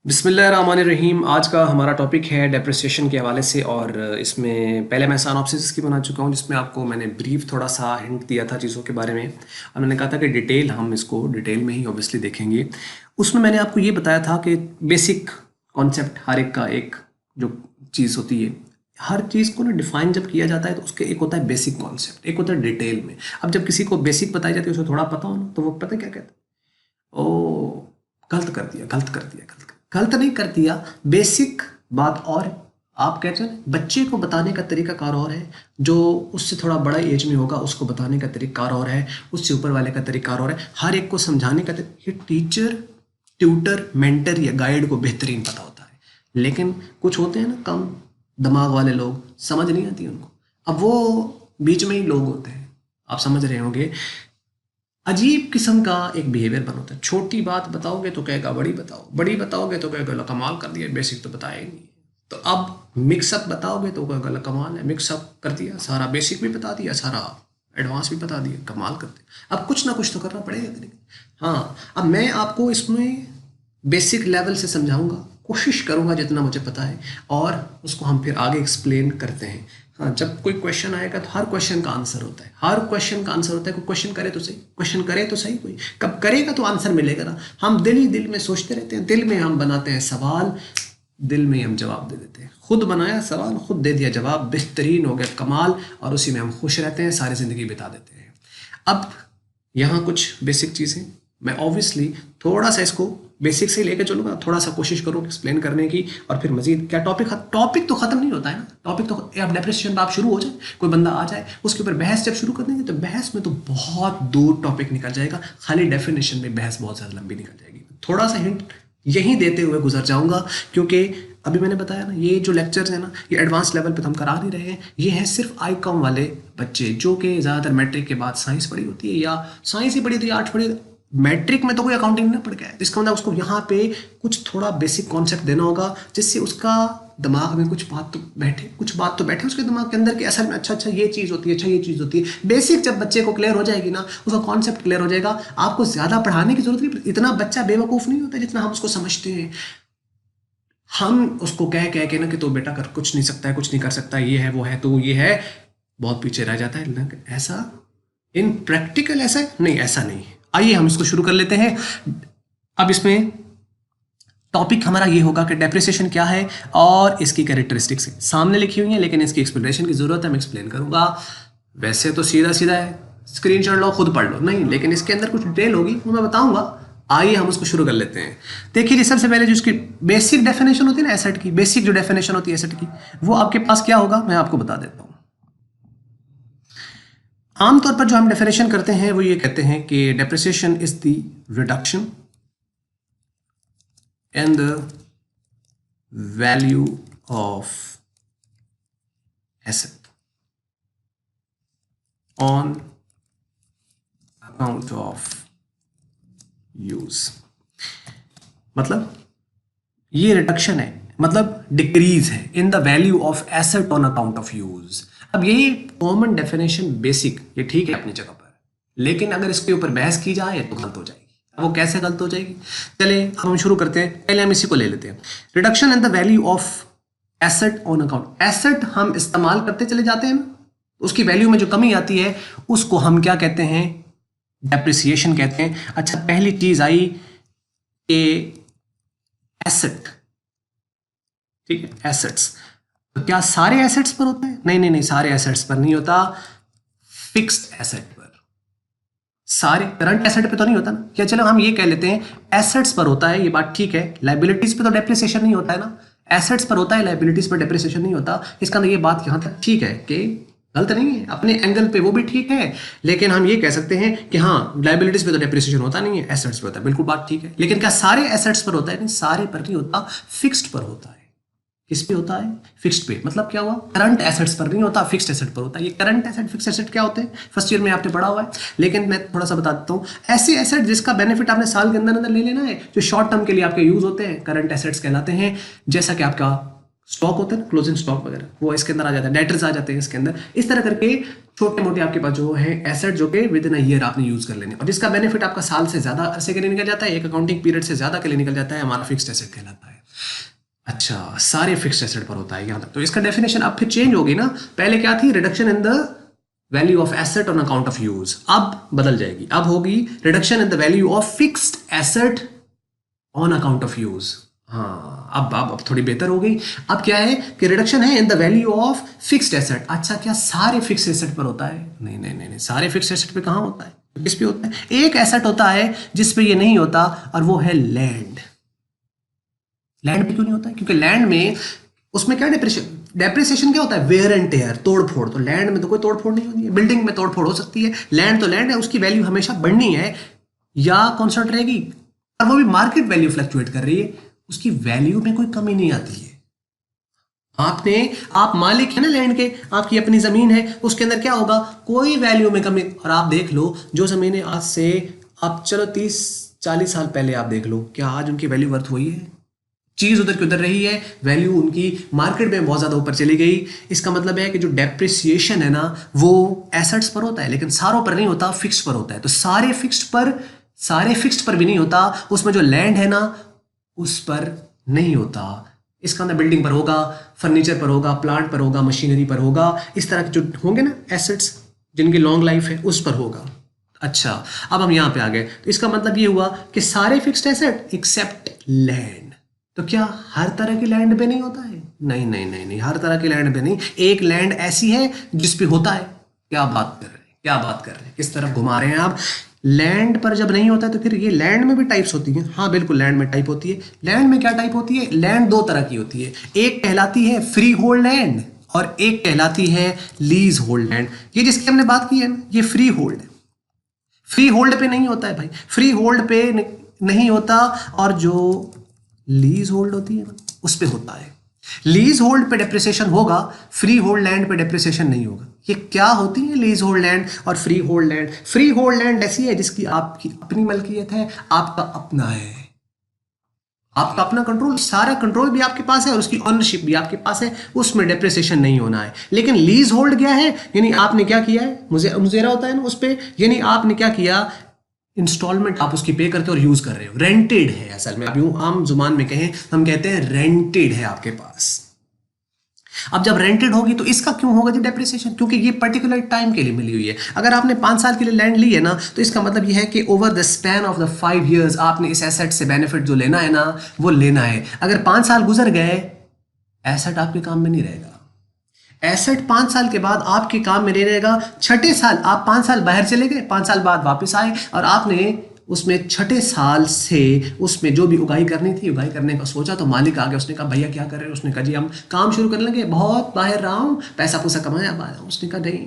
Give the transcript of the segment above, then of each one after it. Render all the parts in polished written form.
बिस्मिल्लाहिर्रहमानिर्रहीम। आज का हमारा टॉपिक है डेप्रिसिएशन के हवाले से। और इसमें पहले मैं सानॉप्सिस इसकी बना चुका हूँ, जिसमें आपको मैंने ब्रीफ थोड़ा सा हिंट दिया था चीज़ों के बारे में, और मैंने कहा था कि हम इसको डिटेल में ही ऑब्वियसली देखेंगे। उसमें मैंने आपको ये बताया था कि बेसिक कॉन्सेप्ट हर एक का एक जो चीज़ होती है, हर चीज़ को ना डिफाइन जब किया जाता है तो उसके एक होता है बेसिक कॉन्सेप्ट, एक होता है डिटेल में। अब जब किसी को बेसिक बताई जाती है, उसको थोड़ा पता हो ना, तो वो पता है क्या कहता है, ओ गलत कर दिया, गलत नहीं कर दिया, बेसिक बात। और आप कहते हैं बच्चे को बताने का तरीका कार और है, जो उससे थोड़ा बड़ा एज में होगा उसको बताने का तरीका कार और है, उससे ऊपर वाले का तरीका और है, हर एक को समझाने का तरीका। ये टीचर, ट्यूटर, मेंटर या गाइड को बेहतरीन पता होता है, लेकिन कुछ होते हैं ना कम दिमाग वाले लोग, समझ नहीं आती उनको। अब वो बीच में ही लोग होते हैं, आप समझ रहे होंगे। अजीब किस्म का एक बिहेवियर बनता है। छोटी बात बताओगे तो कहेगा बड़ी बताओ, बड़ी बताओगे तो कहेगा कमाल कर दिया, बेसिक तो बताया ही नहीं। तो अब मिक्सअप बताओगे तो कहेगा कमाल है, मिक्सअप कर दिया, सारा बेसिक भी बता दिया, सारा एडवांस भी बता दिया, कमाल कर दिया। अब कुछ ना कुछ तो करना पड़ेगा कि नहीं। हाँ, अब मैं आपको इसमें बेसिक लेवल से समझाऊंगा, कोशिश करूंगा जितना मुझे पता है, और उसको हम फिर आगे एक्सप्लेन करते हैं। हाँ, जब कोई क्वेश्चन आएगा तो हर क्वेश्चन का आंसर होता है, हर क्वेश्चन का आंसर होता है। कोई क्वेश्चन करे तो सही, क्वेश्चन करे तो सही, कोई कब करेगा तो आंसर मिलेगा ना। हम दिल ही दिल में सोचते रहते हैं, दिल में हम बनाते हैं सवाल, दिल में हम जवाब दे देते हैं। खुद बनाया सवाल, खुद दे दिया जवाब, बेहतरीन हो गया, कमाल। और उसी में हम खुश रहते हैं, सारी ज़िंदगी बिता देते हैं। अब यहाँ कुछ बेसिक चीज़ें मैं ऑब्वियसली थोड़ा सा इसको बेसिक से लेकर चलूँगा, थोड़ा सा कोशिश करूँ एक्सप्लेन करने की, और फिर मजीद क्या टॉपिक तो ख़त्म नहीं होता है ना। टॉपिक तो अब डेप्रिसिएशन आप शुरू हो जाए, कोई बंदा आ जाए, उसके ऊपर बहस जब शुरू कर देंगे तो बहस में तो बहुत दूर टॉपिक निकल जाएगा। खाली डेफिनेशन में बहस बहुत ज़्यादा लंबी निकल जाएगी। थोड़ा सा हिंट यहीं देते हुए गुजर जाऊँगा, क्योंकि अभी मैंने बताया ना, ये जो लेक्चर्स हैं ना, ये एडवांस लेवल पे तो हम करा नहीं रहे हैं। ये हैं सिर्फ आईकॉम वाले बच्चे, जो कि ज़्यादातर मैट्रिक के बाद साइंस पढ़ी होती है, या साइंस ही पढ़ी होती है, आर्ट्स पढ़ी। मैट्रिक में तो कोई अकाउंटिंग नहीं पढ़ गया है, इसका मतलब उसको यहाँ पे कुछ थोड़ा बेसिक कॉन्सेप्ट देना होगा, जिससे उसका दिमाग में कुछ बात तो बैठे उसके दिमाग के अंदर कि असल में अच्छा ये चीज़ होती है, अच्छा ये चीज़ होती है। बेसिक जब बच्चे को क्लियर हो जाएगी ना, उसका कॉन्सेप्ट क्लियर हो जाएगा, आपको ज़्यादा पढ़ाने की जरूरत नहीं। इतना बच्चा बेवकूफ़ नहीं होता जितना हम उसको समझते हैं। हम उसको कह के ना कि तो बेटा कर कुछ नहीं सकता है, कुछ नहीं कर सकता, ये है वो है, तो ये है, बहुत पीछे रह जाता है। ऐसा इन प्रैक्टिकल ऐसा नहीं, ऐसा नहीं है। आइए हम इसको शुरू कर लेते हैं। अब इसमें टॉपिक हमारा ये होगा कि डेप्रिसिएशन क्या है और इसकी कैरेक्टरिस्टिक्स सामने लिखी हुई है, लेकिन इसकी एक्सप्लेनेशन की जरूरत है, मैं एक्सप्लेन करूंगा। वैसे तो सीधा सीधा है, स्क्रीनशॉट लो खुद पढ़ लो, नहीं, लेकिन इसके अंदर कुछ डिटेल होगी वो मैं बताऊंगा। आइए हम उसको शुरू कर लेते हैं। देखिए जी, सबसे पहले जो इसकी बेसिक डेफिनेशन होती है ना एसेट की, बेसिक जो डेफिनेशन होती है एसेट की, वो आपके पास क्या होगा मैं आपको बता देता हूं। आमतौर पर जो हम डेफिनेशन करते हैं वो ये कहते हैं कि depreciation is the reduction in the value of asset on account of use. मतलब ये रिडक्शन है, मतलब डिक्रीज है in the value of asset on account of use. अब यही कॉमन डेफिनेशन बेसिक, ये ठीक है अपनी जगह पर, लेकिन अगर इसके ऊपर बहस की जाए तो गलत हो जाएगी। अब वो कैसे गलत हो जाएगी, चले अब हम शुरू करते हैं। पहले हम इसी को ले लेते हैं, reduction in the value of asset on account. Asset हम इस्तेमाल करते चले जाते हैं ना, उसकी वैल्यू में जो कमी आती है उसको हम क्या कहते हैं, डेप्रिसिएशन कहते हैं। अच्छा, पहली चीज आई ए एसेट, ठीक है, एसेट्स। तो क्या सारे एसेट्स पर होता है? नहीं नहीं नहीं, सारे एसेट्स पर नहीं होता, फिक्स्ड एसेट पर। सारे करंट एसेट पे तो नहीं होता ना। क्या, चलो हम ये कह लेते हैं एसेट्स पर होता है, ये बात ठीक है। लाइबिलिटीज पे तो डेप्रिसिएशन नहीं होता है ना, एसेट्स पर होता है, लाइबिलिटीज पर डेप्रिसिएशन नहीं होता। इसका ये बात यहां तक ठीक है कि गलत नहीं है, अपने एंगल पे वो भी ठीक है। लेकिन हम ये कह सकते हैं कि हाँ, लाइबिलिटीज पे तो डेप्रिसिएशन होता नहीं है, एसेट्स पे होता है, बिल्कुल बात ठीक है। लेकिन क्या सारे एसेट्स पर होता है? नहीं, सारे पर नहीं होता, फिक्स्ड पर होता है। किस पे होता है? फिक्स्ड पे। मतलब क्या हुआ, करंट एसेट्स पर नहीं होता, फिक्स्ड एसेट पर होता है। ये करंट एसेट, फिक्स्ड एसेट क्या होते हैं, फर्स्ट ईयर में आपने पढ़ा हुआ है, लेकिन मैं थोड़ा सा बता देता हूँ। ऐसे एसेट जिसका बेनिफिट आपने साल के अंदर अंदर ले लेना है, जो शॉर्ट टर्म के लिए आपके यूज होते हैं, करंट एसेट्स कहलाते हैं। जैसा कि आपका स्टॉक होता है ना, क्लोजिंग स्टॉक वगैरह, वो इसके अंदर आ जाता है, डेटर्स आ जाते हैं इसके अंदर। इस तरह करके छोटे मोटे आपके पास जो है एसेट, जो कि विद इन अ ईयर आपने यूज कर लेने, और जिसका बेनिफिट आपका साल से ज्यादा अरसे के लिए निकल जाता है, एक अकाउंटिंग पीरियड से ज्यादा के लिए निकल जाता है, हमारा फिक्स्ड एसेट कहलाता है। अच्छा, सारे फिक्स्ड एसेट पर होता है यहाँ तक, तो इसका डेफिनेशन अब फिर चेंज होगी ना। पहले क्या थी, reduction in the value of asset on account of use, अब बदल जाएगी, अब होगी reduction in the value of fixed asset on account of use. हाँ, अब थोड़ी बेहतर हो गई। अब क्या है कि रिडक्शन है in the value of fixed asset. अच्छा, क्या सारे फिक्स्ड एसेट पर होता है? नहीं नहीं नहीं नहीं, सारे फिक्स्ड एसेट पे कहाँ होता है, किस पे होता है? एक एसेट होता है जिस पे ये नहीं होता, और वो है लैंड। लैंड पे क्यों नहीं होता है? क्योंकि लैंड में उसमें क्या डेप्रिसिएशन क्या होता है, वेयर एंड टेयर, तोड़ फोड़। तो लैंड में तो कोई तोड़ फोड़ नहीं होती है। बिल्डिंग में तोड़ फोड़ हो सकती है, लैंड तो लैंड है, उसकी वैल्यू हमेशा बढ़नी है या कॉन्स्टेंट रहेगी, और वो भी मार्केट वैल्यू फ्लक्चुएट कर रही है, उसकी वैल्यू में कोई कमी नहीं आती है। आप मालिक है ना लैंड के, आपकी अपनी जमीन है, उसके अंदर क्या होगा, कोई वैल्यू में कमी। और आप देख लो जो जमीनें आज से, आप चलो 30-40 साल पहले आप देख लो, क्या आज उनकी वैल्यू वर्थ हुई है? चीज उधर की उधर रही है, वैल्यू उनकी मार्केट में बहुत ज्यादा ऊपर चली गई। इसका मतलब है कि जो डेप्रिसिएशन है ना, वो एसेट्स पर होता है, लेकिन सारों पर नहीं होता, फिक्स्ड पर होता है। तो सारे फिक्स्ड पर भी नहीं होता, उसमें जो लैंड है ना उस पर नहीं होता। इसका अंदर बिल्डिंग पर होगा, फर्नीचर पर होगा, प्लांट पर होगा, मशीनरी पर होगा, इस तरह के जो होंगे ना एसेट्स जिनकी लॉन्ग लाइफ है उस पर होगा। अच्छा, अब हम यहां पे आ गए, तो इसका मतलब ये हुआ कि सारे फिक्स्ड एसेट एक्सेप्ट लैंड। तो क्या हर तरह की लैंड पे नहीं होता है? नहीं नहीं नहीं नहीं, हर तरह की लैंड पे नहीं। एक लैंड ऐसी है जिस पे होता है। क्या बात कर रहे हैं, क्या बात कर रहे हैं, किस तरफ घुमा रहे हैं आप? लैंड पर जब नहीं होता है तो फिर ये लैंड में भी टाइप्स होती हैं। हाँ बिल्कुल, लैंड में टाइप होती है। लैंड में क्या टाइप होती है? लैंड दो तरह की होती है, एक कहलाती है फ्री होल्ड लैंड और एक कहलाती है लीज होल्ड लैंड। ये जिसकी हमने बात की है ना, ये फ्री होल्ड है। फ्री होल्ड पे नहीं होता है भाई, फ्री होल्ड पे नहीं होता, और जो लीज होल्ड होती है ना उस पे होता है। लीज होल्ड पे डेप्रिसिएशन होगा, फ्री होल्ड लैंड पे डेप्रिसिएशन नहीं होगा। ये क्या होती है लीज होल्ड लैंड और free hold land? Free hold land ऐसी है जिसकी आपकी अपनी मलकियत है, आपका अपना है, आपका अपना कंट्रोल, सारा कंट्रोल भी आपके पास है और उसकी ओनरशिप भी आपके पास है, उसमें डेप्रिसिएशन नहीं होना है। लेकिन लीज होल्ड क्या है, यानी आपने क्या किया है, मुजेरा होता है ना उस पे, यानी आपने क्या किया, इंस्टॉलमेंट आप उसकी पे करते हो और यूज कर रहे हो, रेंटेड है असल में। आप यूं आम जुबान में कहें, हम कहते हैं रेंटेड है आपके पास। अब जब रेंटेड होगी तो इसका क्यों होगा जी डेप्रिसिएशन? क्योंकि ये पर्टिकुलर टाइम के लिए मिली हुई है। अगर आपने 5 साल के लिए लैंड ली है ना, तो इसका मतलब ये है कि over the span of the 5 years आपने इस एसेट से बेनिफिट जो लेना है ना वो लेना है। अगर 5 साल गुजर गए, एसेट आपके काम में नहीं रहेगा। एसेट 5 साल के बाद आपके काम में नहीं रहेगा। छठे साल आप 5 साल बाहर चले गए, 5 साल बाद वापस आए और आपने उसमें छठे साल से उसमें जो भी उगाई करनी थी, उगाई करने का सोचा, तो मालिक आ गया, उसने कहा भैया क्या कर रहे हो? उसने कहा जी हम काम शुरू करने लगे, बहुत बाहर रहा हूँ, पैसा पूसा कमाया, अब आया हूँ। उसने कहा नहीं,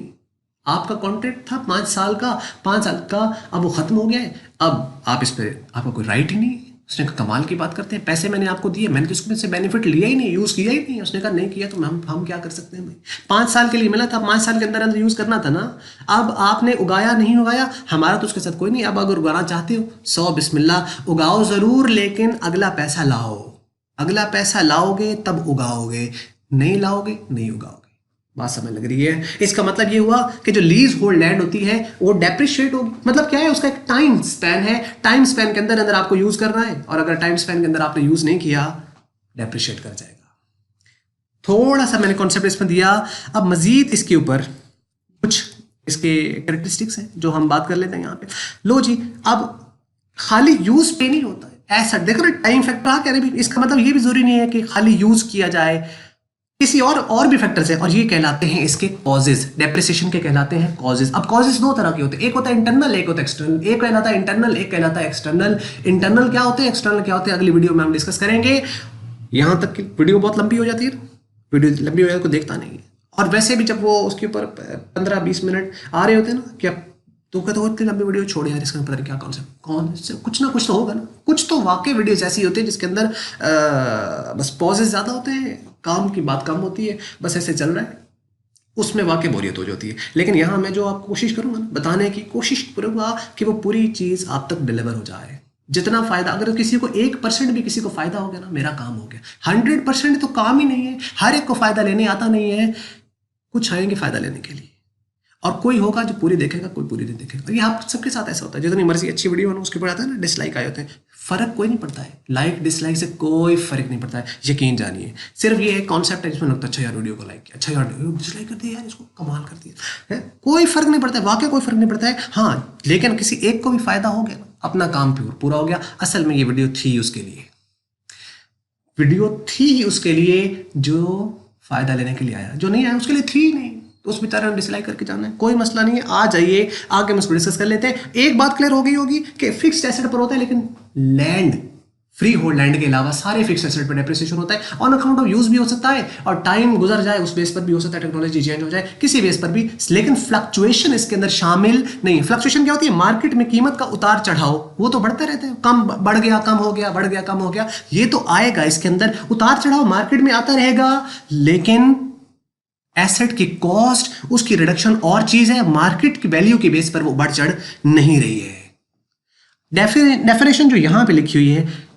आपका कॉन्ट्रैक्ट था 5 साल का, 5 साल का अब वो खत्म हो गया है, अब आप इस पर आपका कोई राइट ही नहीं है। उसने कहा कमाल की बात करते हैं, पैसे मैंने आपको दिए, मैंने तो इसमें से बेनिफिट लिया ही नहीं, यूज़ किया ही नहीं। उसने कहा नहीं किया तो हम क्या कर सकते हैं भाई, 5 साल के लिए मिला था, 5 साल के अंदर अंदर यूज़ करना था ना। अब आपने उगाया नहीं उगाया, हमारा तो उसके साथ कोई नहीं। अब अगर उगाना चाहते हो 100 बिस्मिल्लाह उगाओ ज़रूर, लेकिन अगला पैसा लाओ। अगला पैसा लाओगे तब उगाओगे, नहीं लाओगे नहीं उगाओगे। बात समझ लग रही है? इसका मतलब ये हुआ कि जो लीज होल्ड लैंड होती है वो डेप्रिशिएट होगी। मतलब क्या है, उसका एक टाइम स्पैन है, टाइम स्पैन के अंदर अंदर आपको यूज करना है, और अगर टाइम स्पैन के अंदर आपने यूज नहीं किया, डेप्रिशिएट कर जाएगा। थोड़ा सा मैंने कॉन्सेप्ट इसमें दिया। अब मजीद इसके ऊपर कुछ इसके कैरेक्टरिस्टिक्स हैं जो हम बात कर लेते हैं यहाँ पे। लो जी, अब खाली यूज पे नहीं होता है ऐसा, देखो ना टाइम फैक्टर कह रहे, इसका मतलब ये भी जरूरी नहीं है कि खाली यूज किया जाए, किसी और भी फैक्टर्स हैं, और ये कहलाते हैं इसके कॉजेज, डेप्रिसिएशन के कहलाते हैं कॉजेज। अब कॉजेज दो तरह के होते हैं, एक होता है इंटरनल, एक होता है एक्सटर्नल। एक कहलाता है इंटरनल, एक कहलाता है एक्सटर्नल। इंटरनल क्या होते हैं, एक्सटर्नल क्या होते हैं, अगली वीडियो में हम डिस्कस करेंगे। यहां तक कि वीडियो बहुत लंबी हो जाती है, वीडियो लंबी हो जाती है तो देखता नहीं है। और वैसे भी जब वो उसके ऊपर 15-20 मिनट आ रहे होते हैं ना, कि अब तो कहते हो इतनी लंबी वीडियो छोड़ यार, इसका पता नहीं क्या कॉन्सेप्ट, कौन से कुछ ना कुछ तो होगा ना। कुछ तो वाकई वीडियोस ऐसी होती है जिसके अंदर बस पॉजेज ज़्यादा होते हैं, काम की बात कम होती है, बस ऐसे चल रहा है, उसमें वाकई बोरियत हो जाती है। लेकिन यहाँ मैं जो आपको कोशिश करूँगा ना, बताने की कोशिश करूँगा कि वो पूरी चीज़ आप तक डिलीवर हो जाए। जितना फायदा, अगर किसी को 1% भी किसी को फायदा हो गया ना, मेरा काम हो गया। 100% तो काम ही नहीं है, हर एक को फायदा लेने आता नहीं है, कुछ आएंगे फायदा लेने के लिए, और कोई होगा जो पूरी देखेगा, कोई पूरी नहीं देखेगा। ये आप सबके साथ ऐसा होता है, जितनी मर्जी अच्छी वीडियो हो ना उसके ऊपर आता है ना डिसलाइक आए होते हैं। फर्क कोई नहीं पड़ता है, लाइक डिसलाइक से कोई फर्क नहीं पड़ता है, यकीन जानिए। सिर्फ ये एक कॉन्सेप्ट है जिसमें लगता है अच्छा यार वीडियो को लाइक किया, अच्छा यार डिसलाइक कर दिया यार, इसको कमाल कर दिया है, कोई फर्क नहीं पड़ता है, वाकई कोई फर्क नहीं पड़ता है। हाँ लेकिन किसी एक को भी फायदा हो गया, अपना काम पूरा हो गया। असल में ये वीडियो थी उसके लिए, वीडियो थी ही उसके लिए जो फायदा लेने के लिए आया, जो नहीं आया उसके लिए थी नहीं, तो उस बेचारे ने डिसलाइक करके जाना है, कोई मसला नहीं है। आ जाइए आगे हम इसको डिस्कस कर लेते हैं। एक बात क्लियर हो गई होगी कि फिक्स्ड एसेट पर होता है, लेकिन लैंड, फ्री होल्ड लैंड के अलावा सारे फिक्स्ड एसेट पर डेप्रिसिएशन होता है। ऑन अकाउंट ऑफ यूज भी हो सकता है, और टाइम गुजर जाए उस बेस पर भी हो सकता है, टेक्नोलॉजी चेंज हो जाए किसी बेस पर भी, लेकिन फ्लक्चुएशन इसके अंदर शामिल नहीं। फ्लक्चुएशन क्या होती है? मार्केट में कीमत का उतार चढ़ाव, वो तो बढ़ते रहते हैं, कम बढ़ गया कम हो गया, बढ़ गया कम हो गया, ये तो आएगा, इसके अंदर उतार चढ़ाव मार्केट में आता रहेगा। लेकिन एसेट की कॉस्ट, उसकी रिडक्शन और चीज है, मार्केट की वैल्यू की बेस पर वो बढ़ चढ़ नहीं रही है। डेफिनेशन जो यहां पे लिखी हुई है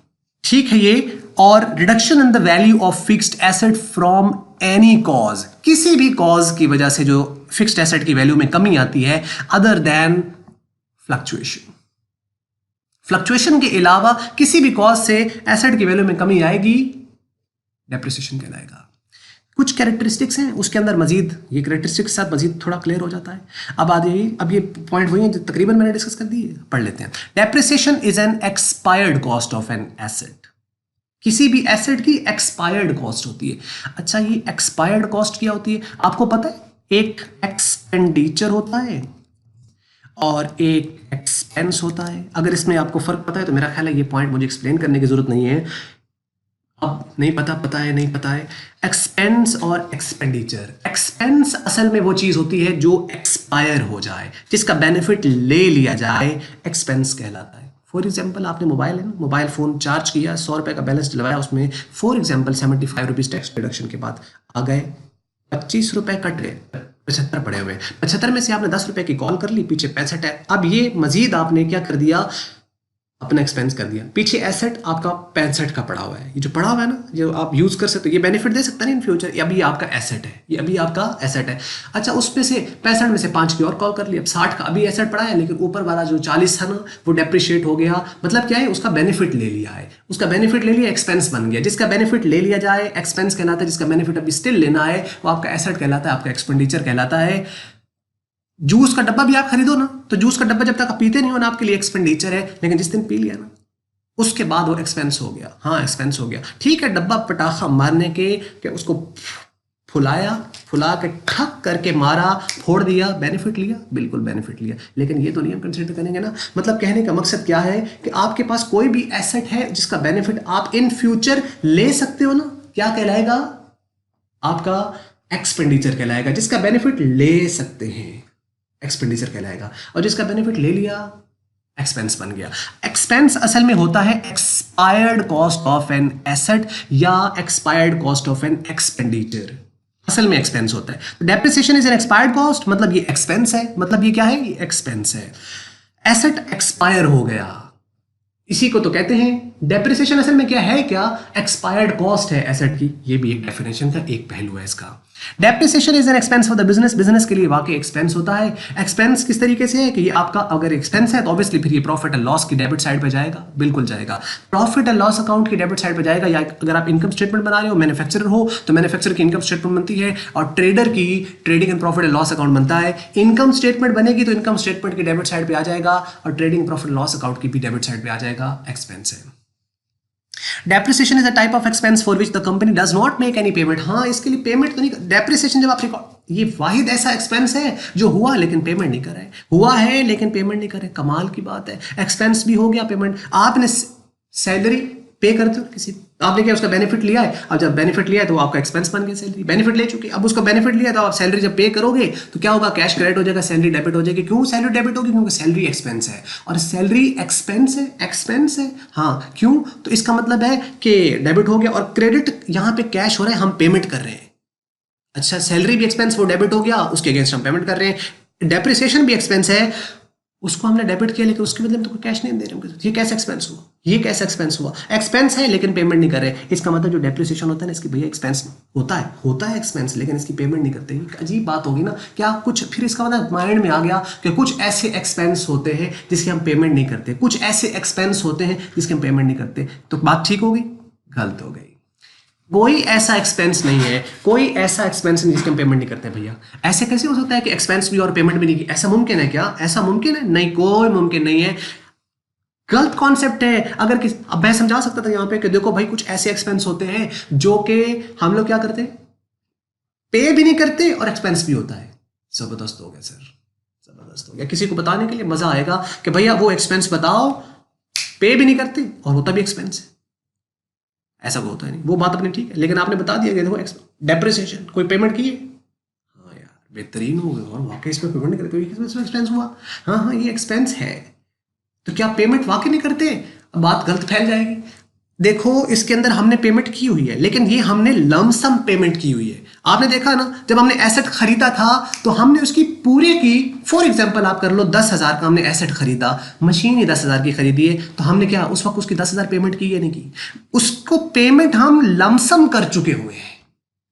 ठीक है ये, और reduction in the value of fixed asset from any cause, किसी भी कॉज की वजह से जो फिक्स्ड एसेट की वैल्यू में कमी आती है अदर देन फ्लक्चुएशन। फ्लक्चुएशन के अलावा किसी भी कॉज से एसेट की वैल्यू में कमी आएगी, डेप्रिसिएशन कहलाएगा। कुछ कैरेक्टरिस्टिक्स हैं उसके अंदर, मजीद ये कैरेक्टरिस्टिक्स के साथ मजीद थोड़ा क्लियर हो जाता है। अब आ जाइए, अब ये पॉइंट वही है जो तकरीबन मैंने डिस्कस कर दिए, पढ़ लेते हैं। Depreciation is an expired cost of an asset, किसी भी एसेट की एक्सपायर्ड कॉस्ट होती है। अच्छा ये एक्सपायर्ड कॉस्ट क्या होती है आपको पता है? एक एक्सपेंडिचर होता है और एक एक्सपेंस होता है। अगर इसमें आपको फर्क पता है तो मेरा ख्याल है ये पॉइंट मुझे एक्सप्लेन करने की जरूरत नहीं है। अब नहीं पता, पता है नहीं पता है। एक्सपेंस और एक्सपेंडिचर, एक्सपेंस असल में वो चीज होती है जो एक्सपायर हो जाए, जिसका बेनिफिट ले लिया जाए, एक्सपेंस कहलाता है। फॉर एग्जाम्पल आपने मोबाइल है ना, मोबाइल फोन चार्ज किया, 100 रुपए का बैलेंस डलवाया, उसमें for example 75 rupees tax deduction के बाद आ गए 25 रुपए कट गए, 75 पड़े हुए। 75 में से आपने 10 रुपए की कॉल कर ली, पीछे 65 है। अब ये मजीद आपने क्या कर दिया, अपना एक्सपेंस कर दिया, पीछे एसेट आपका 65 का पड़ा हुआ है। ये जो पड़ा हुआ है ना, जो आप यूज कर सकते हो, ये बेनिफिट दे सकता है इन फ्यूचर, ये अभी आपका एसेट है, ये अभी आपका एसेट है। अच्छा उसमें से 65 में से 5 की और कॉल कर ली, अब 60 का अभी एसेट पड़ा है, लेकिन ऊपर वाला जो 40 था ना वो डेप्रिशिएट हो गया। मतलब क्या है, उसका बेनिफिट ले लिया है, उसका बेनिफिट ले लिया, एक्सपेंस बन गया। जिसका बेनिफिट ले लिया जाए एक्सपेंस कहलाता है, जिसका बेनिफिट अभी स्टिल लेना है वो आपका एसेट कहलाता है, आपका एक्सपेंडिचर कहलाता है। जूस का डब्बा भी आप खरीदो ना, तो जूस का डब्बा जब तक आप पीते नहीं हो ना, आपके लिए एक्सपेंडिचर है, लेकिन जिस दिन पी लिया ना उसके बाद वो एक्सपेंस हो गया। हाँ एक्सपेंस हो गया, ठीक है। डब्बा पटाखा मारने के उसको फुला के ठक करके मारा, फोड़ दिया, बेनिफिट लिया, बिल्कुल बेनिफिट लिया, लेकिन ये तो नहीं हम कंसिडर करेंगे ना। मतलब कहने का मकसद क्या है कि आपके पास कोई भी एसेट है जिसका बेनिफिट आप इन फ्यूचर ले सकते हो ना, क्या कहलाएगा? आपका एक्सपेंडिचर कहलाएगा। जिसका बेनिफिट ले सकते हैं एक्सपेंडिचर कहलाएगा, और जिसका बेनिफिट ले लिया एक्सपेंस बन गया। एक्सपेंस असल में होता है expired cost of an asset या expired cost of an expenditure, असल में एक्सपेंस होता है। Depreciation is an expired cost, मतलब ये एक्सपेंस है, मतलब ये क्या है, ये एक्सपेंस है। एसेट एक्सपायर हो गया, इसी को तो कहते हैं डेप्रिसिएशन। असल में क्या है, क्या एक्सपायर्ड कॉस्ट है एसेट की, ये भी एक डेफिनेशन का एक पहलू है इसका। Depreciation is an expense for the business, business के लिए वाकई एक्सपेंस होता है। एक्सपेंस किस तरीके से है कि ये आपका अगर एक्सपेंस है तो ऑब्वियसली फिर ये प्रॉफिट एंड लॉस की डेबिट साइड पे जाएगा, बिल्कुल जाएगा, प्रॉफिट एंड लॉस अकाउंट की डेबिट साइड पे जाएगा। या अगर आप इनकम स्टेटमेंट बना रहे हो, मैन्युफैक्चरर हो तो मैन्युफैक्चरर की इनकम स्टेटमेंट बनती है, और ट्रेडर की trading and profit and loss account बनता है। इनकम स्टेटमेंट बनेगी तो इनकम स्टेटमेंट की डेबिट साइड पे आ जाएगा, और ट्रेडिंग प्रॉफिट लॉस अकाउंट की भी डेबिट साइड पे आ जाएगा, एक्सपेंस है। Depreciation is a type of expense for which the company does not make any payment. हाँ इसके लिए पेमेंट तो नहीं, डेप्रिसिएशन जब आप रिकॉर्ड, ये वाहिद ऐसा एक्सपेंस है जो हुआ लेकिन पेमेंट नहीं कर रहे, हुआ है लेकिन पेमेंट नहीं कर रहे, कमाल की बात है। एक्सपेंस भी हो गया, पेमेंट, आपने सैलरी पे करते हो किसी, आपने क्या उसका बेनिफिट लिया है, अब जब बेनिफिट लिया है तो आपका एक्सपेंस बन गया, सैलरी बेनिफिट ले चुकी, अब उसका बेनिफिट लिया तो आप सैलरी जब पे करोगे तो क्या होगा, कैश क्रेडिट हो जाएगा, सैलरी डेबिट हो जाएगी। क्यों सैलरी डेबिट होगी? क्योंकि सैलरी एक्सपेंस है, और सैलरी एक्सपेंस है, एक्सपेंस है। हाँ क्यों? तो इसका मतलब है कि डेबिट हो गया और क्रेडिट यहाँ पे कैश हो रहा है, हम पेमेंट कर रहे हैं। अच्छा सैलरी भी एक्सपेंस, वो डेबिट हो गया, उसके अगेंस्ट हम पेमेंट कर रहे हैं। डेप्रिसिएशन भी एक्सपेंस है, उसको हमने डेबिट किया लेकिन उसके बदले में तो कोई कैश नहीं दे रहे हैं, ये कैसे एक्सपेंस हुआ? ये कैसा एक्सपेंस हुआ? एक्सपेंस है लेकिन पेमेंट नहीं कर रहे। इसका मतलब जो डेप्रिसिएशन होता है ना, इसकी भैया एक्सपेंस होता है एक्सपेंस, लेकिन इसकी पेमेंट नहीं करते। एक अजीब बात होगी ना, क्या कुछ फिर इसका मतलब माइंड में आ गया कि कुछ ऐसे एक्सपेंस होते हैं जिसकी हम पेमेंट नहीं करते, कुछ ऐसे एक्सपेंस होते हैं जिसकी हम पेमेंट नहीं करते। तो बात ठीक होगी? गलत हो गई। कोई ऐसा एक्सपेंस नहीं है, कोई ऐसा एक्सपेंस नहीं जिसके हम पेमेंट नहीं करते भैया। ऐसे कैसे हो सकता है कि एक्सपेंस भी और पेमेंट भी नहीं की? ऐसा मुमकिन है क्या? ऐसा मुमकिन है? नहीं, कोई मुमकिन नहीं है। गलत कॉन्सेप्ट है। अगर किस अब मैं समझा सकता था यहाँ पे कि देखो भाई, कुछ ऐसे एक्सपेंस होते हैं जो कि हम लोग क्या करते हैं, पे भी नहीं करते और एक्सपेंस भी होता है। जबरदस्त हो गया सर, जबरदस्त हो गया। किसी को बताने के लिए मजा आएगा कि भैया वो एक्सपेंस बताओ, पे भी नहीं करते और होता भी एक्सपेंस है। ऐसा वो होता है नहीं, वो बात अपनी ठीक है, लेकिन आपने बता दिया कि देखो डेप्रिसिएशन कोई पेमेंट की है, हाँ यार बेहतरीन हो गया, और वाकई इसमें पेमेंट नहीं करते, इसमें एक्सपेंस हुआ, हाँ हाँ ये एक्सपेंस है, तो क्या पेमेंट वाकई नहीं करते? अब बात गलत फैल जाएगी। देखो इसके अंदर हमने पेमेंट की हुई है, लेकिन ये हमने लमसम पेमेंट की हुई है। आपने देखा ना, जब हमने एसेट खरीदा था तो हमने उसकी पूरे की, फॉर एग्जांपल आप कर लो 10,000 का हमने एसेट खरीदा, मशीन ही 10,000 की खरीदी है, तो हमने क्या उस वक्त उसकी 10,000 पेमेंट की या नहीं की? उसको पेमेंट हम लमसम कर चुके हुए हैं,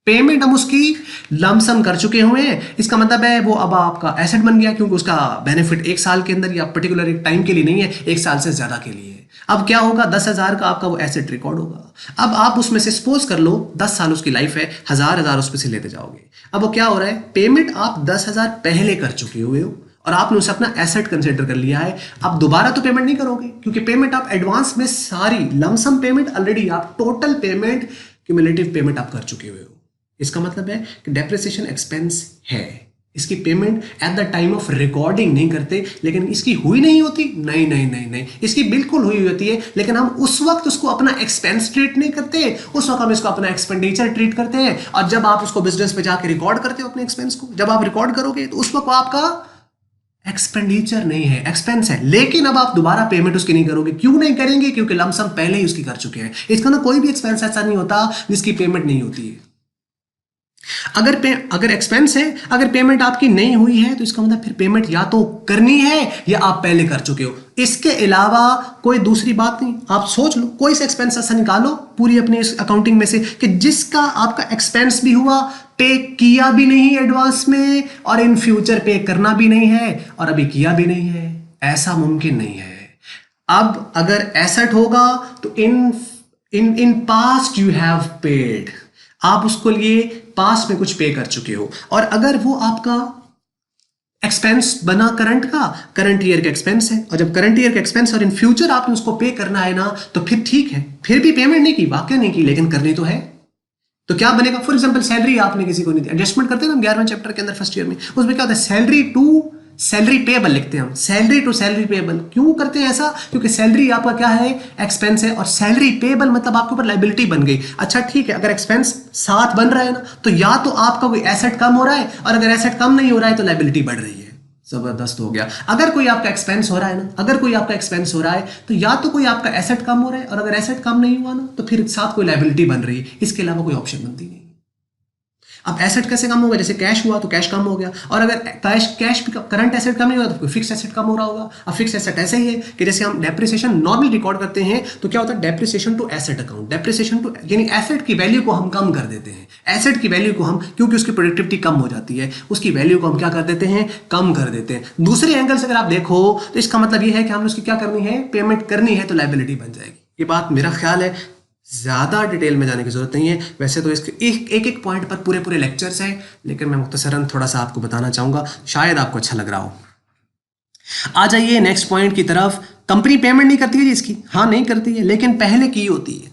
पेमेंट हम उसकी लमसम कर चुके हुए हैं। इसका मतलब है वो अब आपका एसेट बन गया, क्योंकि उसका बेनिफिट एक साल के अंदर या पर्टिकुलर एक टाइम के लिए नहीं है, एक साल से ज्यादा के लिए। अब क्या होगा, 10,000 का आपका वो एसेट रिकॉर्ड होगा। अब आप उसमें से सपोज कर लो 10 साल उसकी लाइफ है, हजार उसमें से लेते जाओगे। अब वो क्या हो रहा है, पेमेंट आप 10,000 पहले कर चुके हुए हो और आपने उसे अपना एसेट कंसिडर कर लिया है। आप दोबारा तो पेमेंट नहीं करोगे, क्योंकि पेमेंट आप एडवांस में सारी लमसम पेमेंट ऑलरेडी, आप टोटल पेमेंट क्यूमुलेटिव पेमेंट आप कर चुके हुए हो। इसका मतलब है कि डेप्रिसिएशन एक्सपेंस है, इसकी payment at the time of recording नहीं करते, लेकिन इसकी हुई नहीं होती, नहीं नहीं नहीं नहीं, इसकी बिल्कुल हुई होती है, लेकिन हम उस वक्त उसको अपना एक्सपेंस ट्रीट नहीं करते, उस वक्त हम इसको अपना एक्सपेंडिचर ट्रीट करते हैं। और जब आप उसको बिजनेस पे जाके रिकॉर्ड करते हो अपने एक्सपेंस को, जब आप रिकॉर्ड करोगे तो उस वक्त आपका एक्सपेंडिचर नहीं है, एक्सपेंस है। लेकिन अब आप दोबारा पेमेंट उसकी नहीं करोगे। क्यों नहीं करेंगे? क्योंकि लमसम पहले ही उसकी कर चुके हैं। इसका ना कोई भी एक्सपेंस ऐसा नहीं होता जिसकी पेमेंट नहीं होती है। अगर एक्सपेंस है, अगर पेमेंट आपकी नहीं हुई है, तो इसका मतलब फिर पेमेंट या तो करनी है या आप पहले कर चुके हो। इसके अलावा कोई दूसरी बात नहीं। आप सोच लो, कोई सा एक्सपेंस ऐसा निकालो पूरी अपनी इस अकाउंटिंग में से कि जिसका आपका एक्सपेंस भी हुआ, पे किया भी नहीं एडवांस में, और इन फ्यूचर पे करना भी नहीं है और अभी किया भी नहीं है। ऐसा मुमकिन नहीं है। अब अगर एसेट होगा तो in in in past you have paid, आप उसको लिए पास्ट में कुछ पे कर चुके हो। और अगर वो आपका एक्सपेंस बना करंट का, करंट ईयर का एक्सपेंस है, और जब करंट ईयर का एक्सपेंस और इन फ्यूचर आपने उसको पे करना है ना, तो फिर ठीक है, फिर भी पेमेंट नहीं की, वाकई नहीं की, लेकिन करनी तो है। तो क्या बनेगा, फॉर एग्जांपल सैलरी आपने किसी को नहीं दी, एडजस्टमेंट करते हैं ना 11वें चैप्टर के अंदर फर्स्ट ईयर में, उसमें क्या होता है, सैलरी टू सैलरी पेएबल लिखते हैं हम, सैलरी टू सैलरी पेएबल। क्यों करते हैं ऐसा? क्योंकि सैलरी आपका क्या है, एक्सपेंस है, और सैलरी पेएबल मतलब आपके ऊपर लायबिलिटी बन गई। अच्छा ठीक है, अगर एक्सपेंस साथ बन रहा है ना, तो या तो आपका कोई एसेट कम हो रहा है, और अगर एसेट कम नहीं हो रहा है तो लायबिलिटी बढ़ रही है। जबरदस्त हो गया। अगर कोई आपका एक्सपेंस हो रहा है ना, अगर कोई आपका एक्सपेंस हो रहा है, तो या तो कोई आपका एसेट कम हो रहा है, और अगर एसेट कम नहीं हुआ ना, तो फिर साथ कोई लायबिलिटी बन रही है। इसके अलावा कोई ऑप्शन बनती नहीं। अब एसेट कैसे कम होगा, जैसे कैश हुआ तो कैश कम हो गया, और अगर कैश भी करंट एसेट कम नहीं हुआ तो फिक्स एसेट कम हो रहा होगा। अब फिक्स एसेट ऐसे ही है कि जैसे हम डेप्रिसिएशन नॉर्मली रिकॉर्ड करते हैं, तो क्या होता है, depreciation to asset account, depreciation to यानी एसेट की वैल्यू को हम कम कर देते हैं। एसेट की वैल्यू को हम, क्योंकि उसकी प्रोडक्टिविटी कम हो जाती है, उसकी वैल्यू को हम क्या कर देते हैं, कम कर देते हैं। दूसरे एंगल से अगर आप देखो तो इसका मतलब यह है कि हमने उसकी क्या करनी है, पेमेंट करनी है, तो लायबिलिटी बन जाएगी। ये बात मेरा ख्याल है ज़्यादा डिटेल में जाने की ज़रूरत नहीं है। वैसे तो इसके एक पॉइंट पर पूरे पूरे लेक्चर्स हैं, लेकिन मैं मुख्तसरन थोड़ा सा आपको बताना चाहूँगा, शायद आपको अच्छा लग रहा हो। आ जाइए नेक्स्ट पॉइंट की तरफ। कंपनी पेमेंट नहीं करती है जी इसकी, हाँ नहीं करती है, लेकिन पहले की होती है।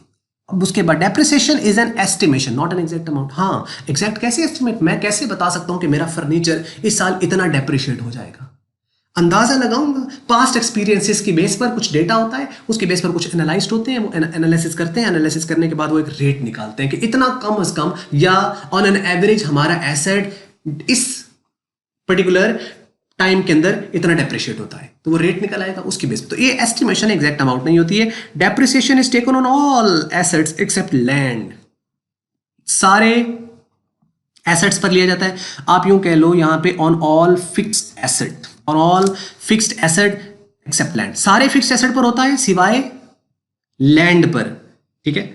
अब उसके बाद depreciation is N estimation not an exact amount. हाँ एग्जैक्ट कैसे एस्टिमेट, मैं कैसे बता सकता हूँ कि मेरा फर्नीचर इस साल इतना डेप्रिशिएट हो जाएगा, अंदाजा लगाऊंगा। पास्ट एक्सपीरियंसेस की बेस पर कुछ डेटा होता है, उसके बेस पर कुछ एनालाइज्ड होते हैं, वो एनालिसिस करते हैं, एनालिसिस करने के बाद वो एक रेट निकालते हैं कि इतना कम से कम या ऑन एन एवरेज हमारा एसेट इस पर्टिकुलर टाइम के अंदर इतना डेप्रिशिएट होता है, तो वो रेट निकल आएगा उसकी बेस पर। तो ये एस्टिमेशन एग्जैक्ट अमाउंट नहीं होती है। Depreciation is taken on all assets except land, सारे एसेट्स पर लिया जाता है। आप यूं कह लो यहां पे on all fixed asset, on all fixed asset except land, सारे फिक्स्ड एसेट पर होता है सिवाय लैंड पर, ठीक है,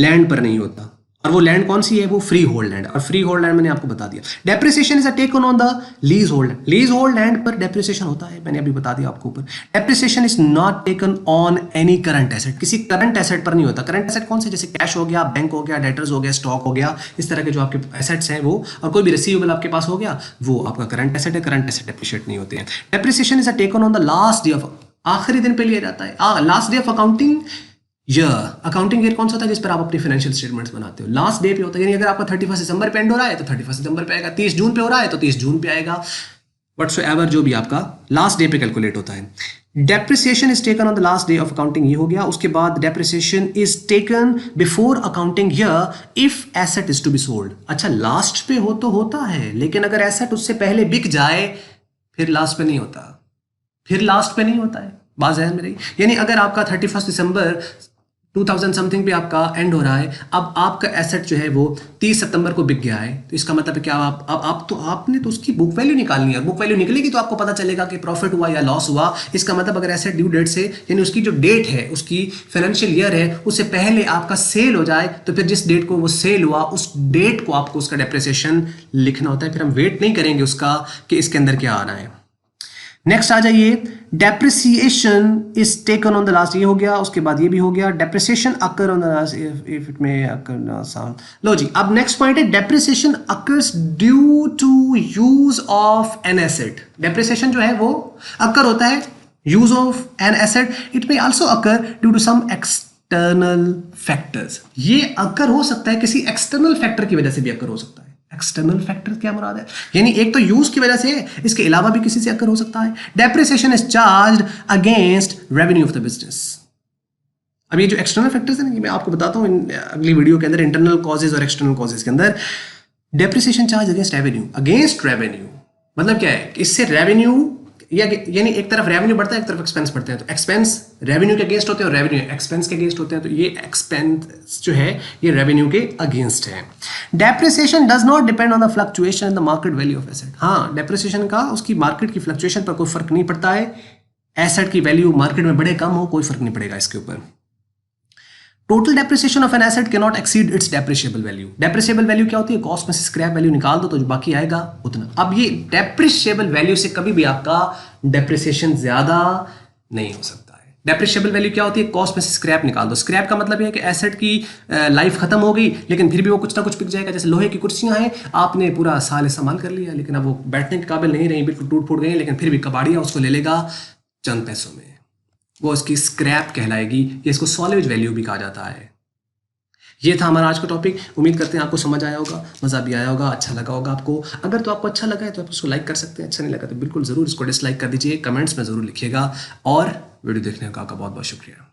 लैंड पर नहीं होता। और वो लैंड कौन सी है? वो फ्री होल्ड लैंड। और फ्री होल्ड लैंड मैंने आपको बता दिया। Depreciation is a taken on the lease hold. Lease hold land पर डेप्रिसिएशन होता है, मैंने अभी बता दिया आपको ऊपर। Depreciation is not taken on any current asset. किसी करंट एसेट पर नहीं होता। करंट एसेट कौन से? जैसे कैश हो गया, बैंक हो गया, डेटर्स हो गया, स्टॉक हो गया, इस तरह के जो आपके एसेट्स हैं वो, और कोई भी रिसीवेबल आपके पास हो गया, वो आपका करंट एसेट है। करंट एसेट डेप्रिशिएट नहीं होते हैं। Depreciation is a taken on the last day of, आखिरी दिन पे लिया जाता है, last day of accounting year. Accounting year कौन सा होता है? जिस पर आप अपनी फाइनेंशियल स्टेटमेंट्स बनाते हो, लास्ट डे पे होता है। यानी अगर आपका 31 दिसंबर पे एंड हो रहा है तो 31 दिसंबर पे आएगा, 30 जून पे हो रहा है तो 30 जून पे आएगा, व्हाटसोएवर जो भी आपका लास्ट डे पे कैलकुलेट होता है। Depreciation is taken on the last day of accounting, ये हो गया। उसके बाद depreciation is taken before accounting year if asset is to be sold. अच्छा, लास्ट पे हो तो होता है, लेकिन अगर एसेट उससे पहले बिक जाए फिर लास्ट पे नहीं होता, फिर लास्ट पे नहीं होता है। बात ज़हन में रही। यानी अगर आपका 31 दिसंबर 2000 समथिंग पे आपका एंड हो रहा है, अब आपका एसेट जो है वो 30 सितंबर को बिक गया है, तो इसका मतलब है क्या? आपने तो उसकी बुक वैल्यू निकालनी है। बुक वैल्यू निकलेगी तो आपको पता चलेगा कि प्रॉफिट हुआ या लॉस हुआ। इसका मतलब अगर एसेट ड्यू डेट से, यानी उसकी जो डेट है, उसकी फाइनेंशियल ईयर है, उससे पहले आपका सेल हो जाए, तो फिर जिस डेट को वो सेल हुआ उस डेट को आपको उसका डेप्रिसिएशन लिखना होता है। फिर हम वेट नहीं करेंगे उसका कि इसके अंदर क्या आ रहा है। नेक्स्ट आ जाइए, depreciation is taken on the last, ये हो गया। उसके बाद ये भी हो गया, depreciation occur on the last if it may occur sound. लो जी, अब नेक्स्ट पॉइंट है, depreciation occurs due to use of an asset. Depreciation जो है वो अकर होता है use of an asset. It may also occur due to some external factors. ये अकर हो सकता है किसी एक्सटर्नल फैक्टर की वजह से भी अकर हो सकता है। एक्सटर्नल फैक्टर क्या मुराद है? यानी एक तो यूज की वजह से, इसके अलावा भी किसी से अकर हो सकता है। Depreciation is charged against revenue of the business. अब ये जो एक्सटर्नल फैक्टर्स है ना, मैं आपको बताता हूं अगली वीडियो के अंदर, इंटरनल कॉजेज और एक्सटर्नल कॉजेज के अंदर। Depreciation charge against revenue, against revenue मतलब क्या है? इससे रेवेन्यू, यानी एक तरफ रेवेन्यू बढ़ता है, एक तरफ एक्सपेंस बढ़ते हैं। तो एक्सपेंस रेवेन्यू के अगेंस्ट होते हैं और रेवेन्यू एक्सपेंस के अगेंस्ट होते हैं। तो ये एक्सपेंस जो है ये रेवेन्यू के अगेंस्ट है। Depreciation does not depend on the fluctuation in the market value of asset. हाँ, डेप्रिसिएशन का उसकी मार्केट की फ्लक्चुएशन पर कोई फर्क नहीं पड़ता है। एसेट की वैल्यू मार्केट में बढ़े कम हो, कोई फर्क नहीं पड़ेगा इसके ऊपर। Total depreciation of an asset can not exceed it's depreciable value. Depreciable value क्या होती है? कॉस्ट में से स्क्रैप वैल्यू निकाल दो तो जो बाकी आएगा उतना। अब ये डेप्रिशिएबल वैल्यू से कभी भी आपका डेप्रिसिएशन ज्यादा नहीं हो सकता है। डेप्रिशिएबल वैल्यू क्या होती है? कॉस्ट में से स्क्रैप निकाल दो। स्क्रैप का मतलब है कि एसेट की लाइफ खत्म हो गई, लेकिन फिर भी वो कुछ ना कुछ बिक जाएगा। जैसे लोहे की कुर्सियां हैं, आपने पूरा साल इस्तेमाल कर लिया, लेकिन अब वो बैठने के काबिल नहीं रही, बिल्कुल टूट फूट गई, लेकिन फिर भी कबाड़िया उसको ले लेगा चंद पैसों में, वो उसकी स्क्रैप कहलाएगी। या इसको सॉलिड वैल्यू भी कहा जाता है। ये था हमारा आज का टॉपिक। उम्मीद करते हैं आपको समझ आया होगा, मज़ा भी आया होगा, अच्छा लगा होगा आपको। अगर तो आपको अच्छा लगा है तो आप उसको लाइक कर सकते हैं, अच्छा नहीं लगा तो बिल्कुल ज़रूर इसको डिसलाइक कर दीजिए, कमेंट्स में ज़रूर लिखिएगा। और वीडियो देखने का आपका बहुत बहुत शुक्रिया।